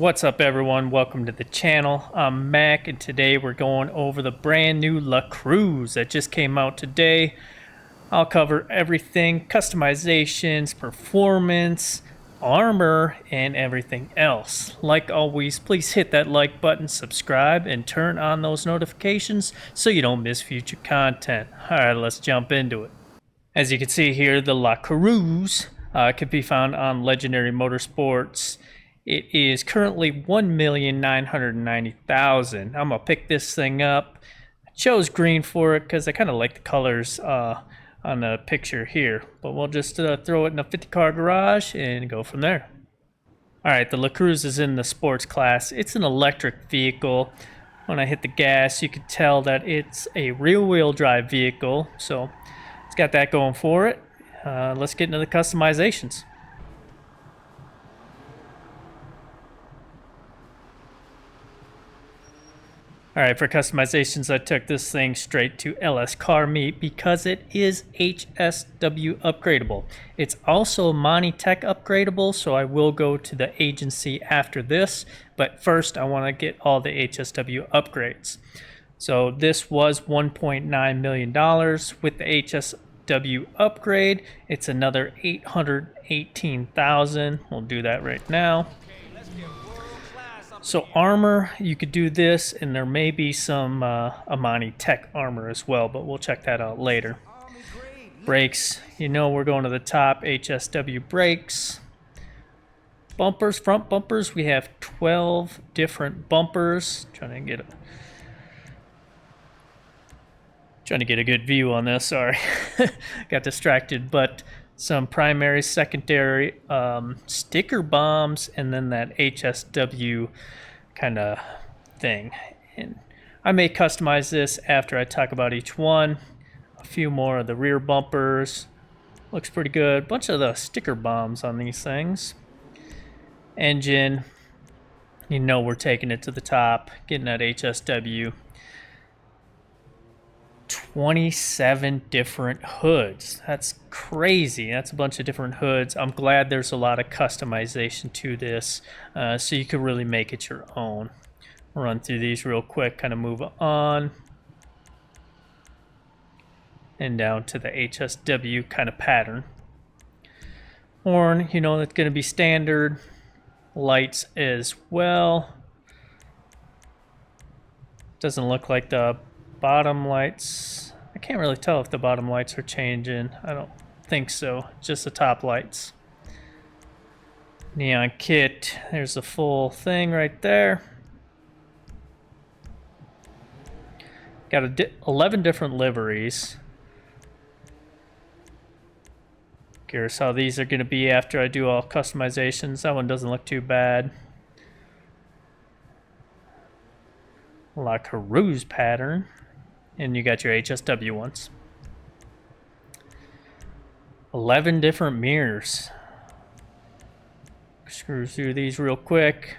What's up everyone, welcome to the channel. I'm Mac and today we're going over the brand new La Coureuse that just came out today. I'll cover everything, customizations, performance, armor, and everything else. Like always, please hit that like button, subscribe, and turn on those notifications so you don't miss future content. Alright, let's jump into it. As you can see here, the La Coureuse can be found on Legendary Motorsports. It is currently 1,990,000. I'm gonna pick this thing up. I chose green for it because I kind of like the colors on the picture here. But we'll just throw it in a 50-car garage and go from there. Alright, the La Coureuse is in the sports class. It's an electric vehicle. When I hit the gas, you can tell that it's a rear-wheel drive vehicle. So it's got that going for it. Let's get into the customizations. Alright, for customizations, I took this thing straight to LS Car Meet because it is HSW upgradable. It's also Imani Tech upgradable, so I will go to the agency after this. But first, I want to get all the HSW upgrades. So this was $1.9 million. With the HSW upgrade, it's another $818,000. We'll do that right now. So armor, you could do this, and there may be some Imani Tech armor as well, but we'll check that out later. Brakes, you know we're going to the top, HSW brakes. Bumpers, front bumpers, we have 12 different bumpers. Trying to get a good view on this, sorry. Got distracted, but some primary, secondary sticker bombs, and then that HSW kind of thing. And I may customize this after I talk about each one. A few more of the rear bumpers. Looks pretty good. Bunch of the sticker bombs on these things. Engine. You know we're taking it to the top. Getting that HSW. 27 different hoods. That's crazy. That's a bunch of different hoods. I'm glad there's a lot of customization to this, so you can really make it your own. I'll run through these real quick, kind of move on and down to the HSW kind of pattern. Horn, you know, that's going to be standard. Lights as well. Doesn't look like the bottom lights. I can't really tell if the bottom lights are changing. I don't think so. Just the top lights. Neon kit. There's the full thing right there. Got 11 different liveries. Curious how these are going to be after I do all customizations. That one doesn't look too bad. La Coureuse pattern. And you got your HSW ones. 11 different mirrors. Screw through these real quick.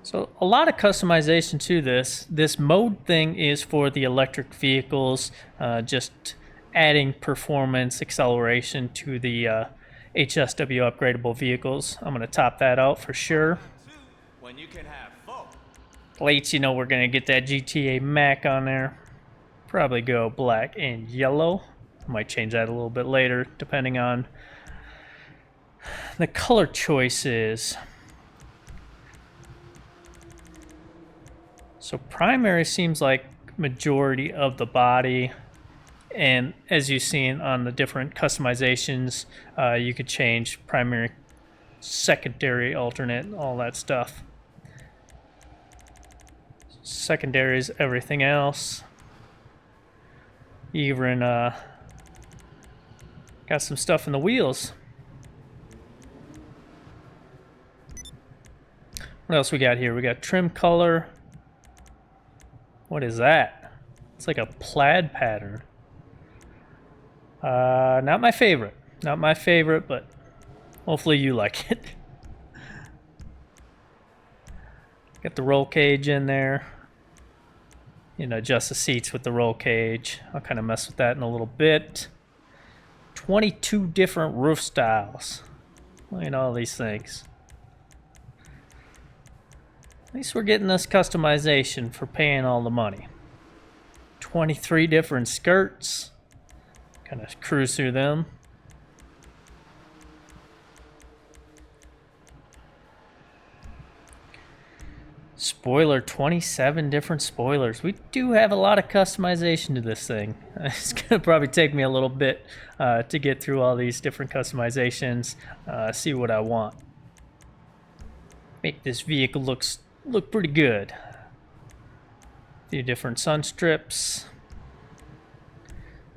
So a lot of customization to this. This mode thing is for the electric vehicles. Just adding performance, acceleration to the HSW upgradable vehicles. I'm going to top that out for sure. Plates, you know we're going to get that GTA Mac on there. Probably go black and yellow. Might change that a little bit later depending on the color choices. So primary seems like majority of the body, and as you've seen on the different customizations, you could change primary, secondary, alternate, all that stuff. Secondary is everything else. Even got some stuff in the wheels. What else we got here? We got trim color. What is that? It's like a plaid pattern. Not my favorite. Not my favorite, but hopefully you like it. Got the roll cage in there. You know, adjust the seats with the roll cage. I'll kind of mess with that in a little bit. 22 different roof styles. Look at all these things. At least we're getting this customization for paying all the money. 23 different skirts. Kind of cruise through them. Spoiler, 27 different spoilers. We do have a lot of customization to this thing. It's going to probably take me a little bit to get through all these different customizations, see what I want. Make this vehicle look pretty good. A few different sun strips.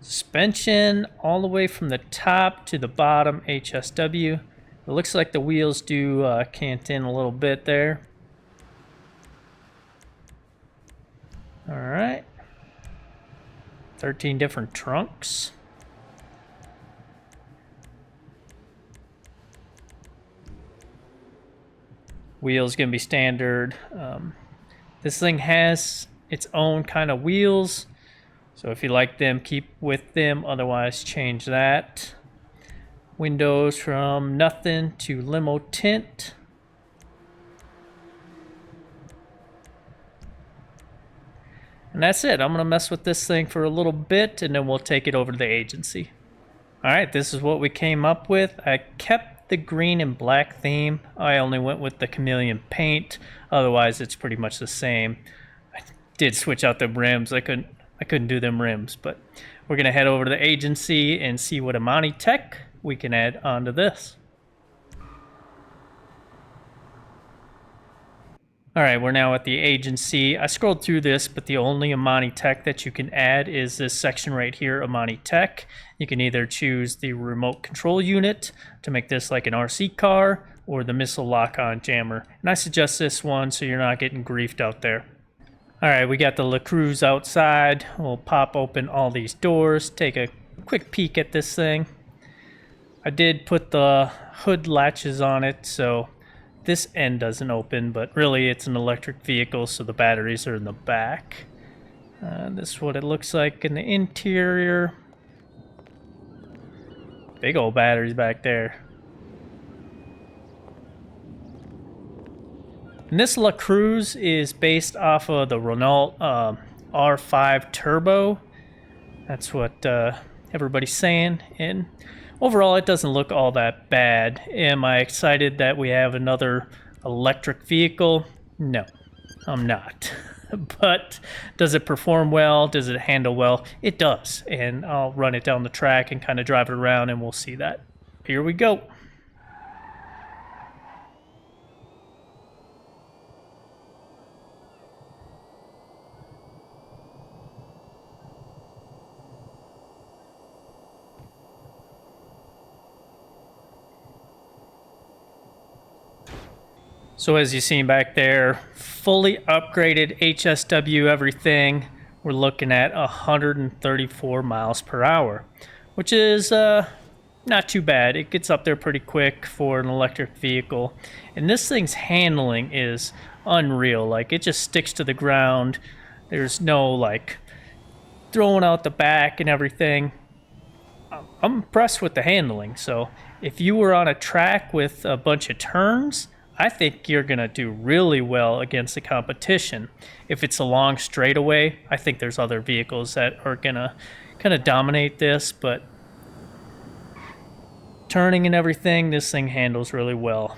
Suspension all the way from the top to the bottom, HSW. It looks like the wheels do cant in a little bit there. All right. 13 different trunks. Wheels gonna be standard. This thing has its own kind of wheels, so if you like them, keep with them. Otherwise, change that. Windows from nothing to limo tint. And that's it. I'm going to mess with this thing for a little bit, and then we'll take it over to the agency. All right, this is what we came up with. I kept the green and black theme. I only went with the chameleon paint. Otherwise, it's pretty much the same. I did switch out the rims. I couldn't do them rims, but we're going to head over to the agency and see what Imani Tech we can add onto this. All right, we're now at the agency. I scrolled through this, but the only Imani Tech that you can add is this section right here, Imani Tech. You can either choose the remote control unit to make this like an RC car, or the missile lock-on jammer. And I suggest this one so you're not getting griefed out there. All right, we got the La Coureuse outside. We'll pop open all these doors, take a quick peek at this thing. I did put the hood latches on it, so this end doesn't open, but really it's an electric vehicle, so the batteries are in the back. This is what it looks like in the interior. Big old batteries back there. And this La Coureuse is based off of the Renault R5 Turbo. That's what everybody's saying. And overall, it doesn't look all that bad. Am I excited that we have another electric vehicle? No, I'm not. But does it perform well? Does it handle well? It does. And I'll run it down the track and kind of drive it around, and we'll see that. Here we go. So as you see back there, fully upgraded HSW everything. We're looking at 134 miles per hour, which is not too bad. It gets up there pretty quick for an electric vehicle. And this thing's handling is unreal. Like, it just sticks to the ground. There's no like throwing out the back and everything. I'm impressed with the handling. So if you were on a track with a bunch of turns, I think you're going to do really well against the competition. If it's a long straightaway, I think there's other vehicles that are going to kind of dominate this, but turning and everything, this thing handles really well.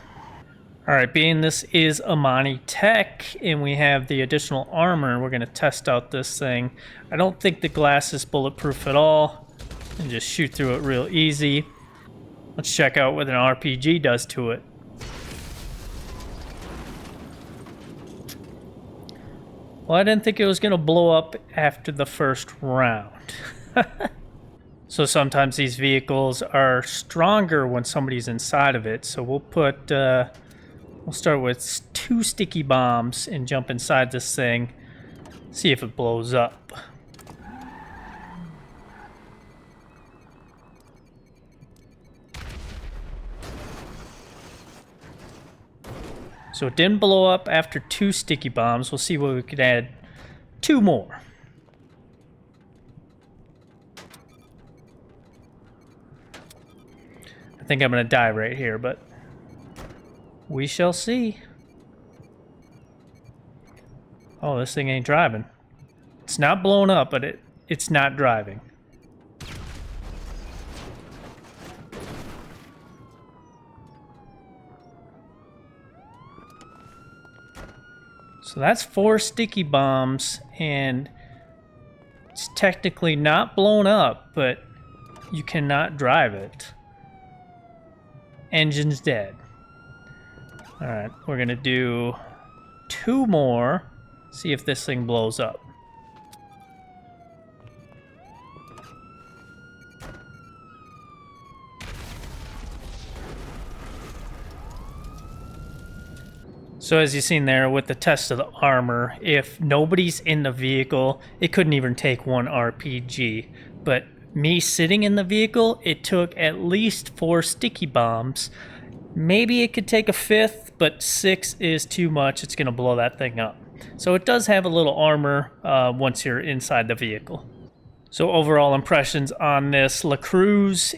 All right, being this is Imani Tech and we have the additional armor, we're going to test out this thing. I don't think the glass is bulletproof at all, and just shoot through it real easy. Let's check out what an RPG does to it. Well, I didn't think it was going to blow up after the first round. So sometimes these vehicles are stronger when somebody's inside of it. So we'll start with 2 sticky bombs and jump inside this thing, see if it blows up. So it didn't blow up after 2 sticky bombs. We'll see what we could add 2 more. I think I'm going to die right here, but we shall see. Oh, this thing ain't driving. It's not blown up, but it's not driving. So that's 4 sticky bombs, and it's technically not blown up, but you cannot drive it. Engine's dead. Alright, we're gonna do 2 more, see if this thing blows up. So as you've seen there with the test of the armor, if nobody's in the vehicle, it couldn't even take 1 RPG. But me sitting in the vehicle, it took at least 4 sticky bombs. Maybe it could take a 5th, but 6 is too much. It's going to blow that thing up. So it does have a little armor once you're inside the vehicle. So overall impressions on this La Coureuse,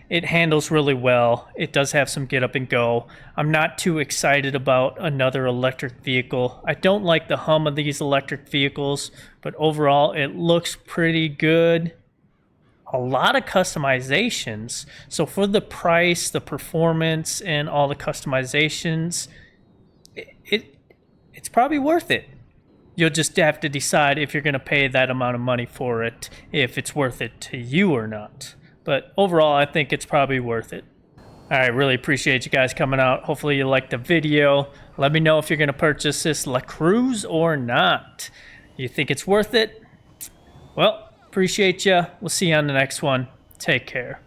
it handles really well. It does have some get up and go. I'm not too excited about another electric vehicle. I don't like the hum of these electric vehicles, but overall it looks pretty good. A lot of customizations. So for the price, the performance, and all the customizations, it's probably worth it. You'll just have to decide if you're going to pay that amount of money for it, if it's worth it to you or not. But overall, I think it's probably worth it. All right, really appreciate you guys coming out. Hopefully you liked the video. Let me know if you're going to purchase this La Coureuse or not. You think it's worth it? Well, appreciate you. We'll see you on the next one. Take care.